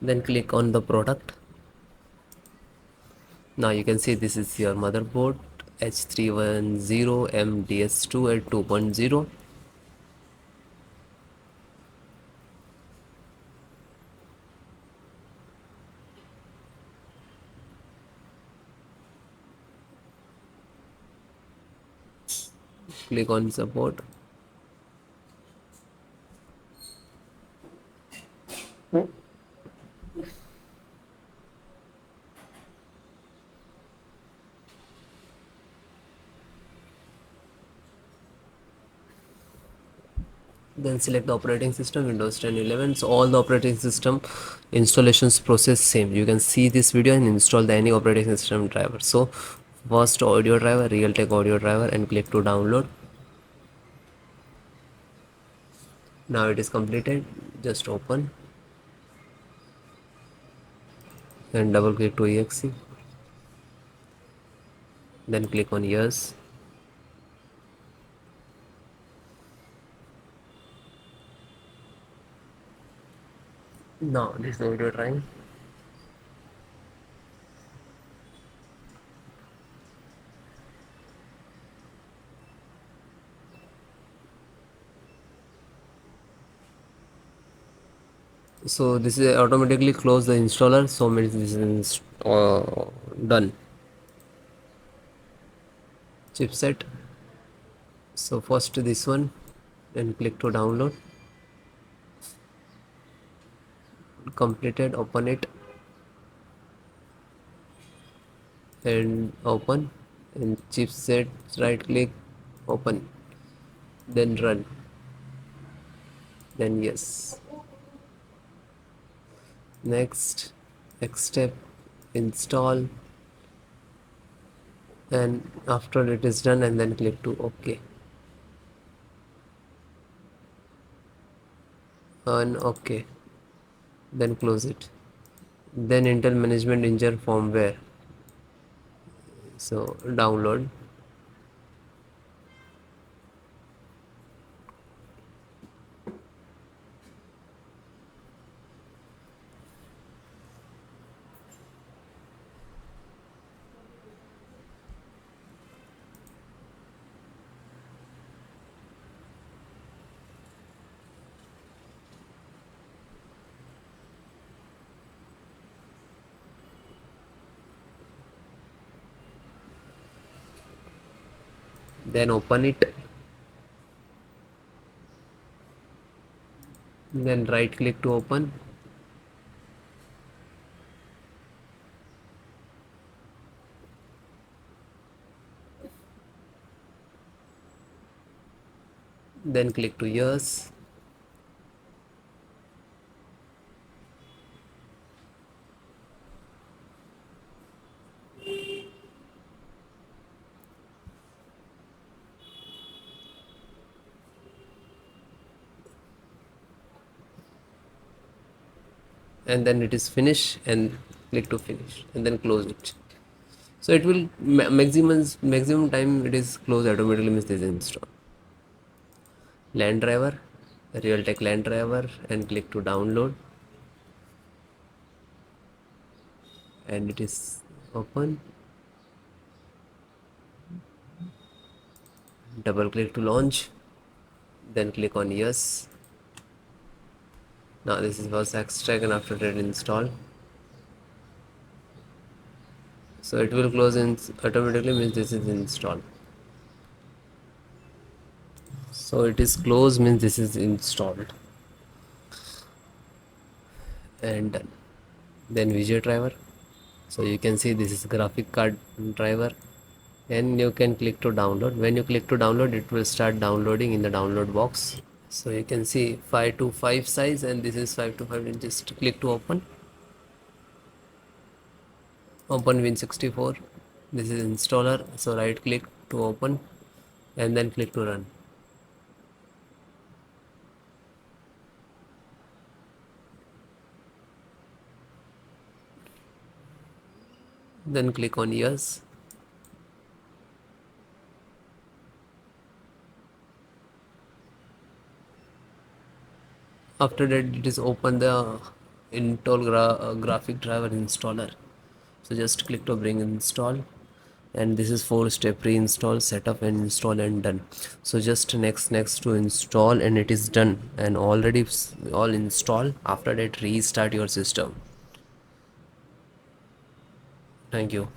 then click on the product. Now you can see this is your motherboard H310M DS2 at 2.0. Click on support. Then select the operating system, Windows 10 11. So all the operating system installations process same. You can see this video and install any operating system driver. So first audio driver, Realtek audio driver, and click to download. Now it is completed. Just open and double click to exe. Then click on yes. Now this video trying. So this is automatically close the installer, so means this is done. Chipset. So first this one, and click to download. Completed. Open it and open, and chipset, right click, open, then run, then yes. Next step, install, and after it is done, and then click to OK. And OK, then close it. Then Intel Management Engine firmware, so download. Then open it, then right click to open, then click to yes. And then it is finish, and click to finish, and then close it. So it will maximum time it is closed automatically, means this is installed. LAN driver, Realtek LAN driver, and click to download, and it is open. Double click to launch, then click on yes. Now this is was extract, and after that install. So it will close in automatically, means this is installed. So it is closed, means this is installed and done. Then visual driver. So you can see this is graphic card driver, and you can click to download. When you click to download, it will start downloading in the download box. So you can see 5 to 5 size, and this is 5 to 5, and just click to open Win64. This is installer, so right click to open, and then click to run. Then click on yes. After that, it is open the Intel graphic driver installer. So just click to bring install, and this is 4-step pre-install, setup and install and done. So just next to install, and it is done and already all installed. After that, restart your system. Thank you.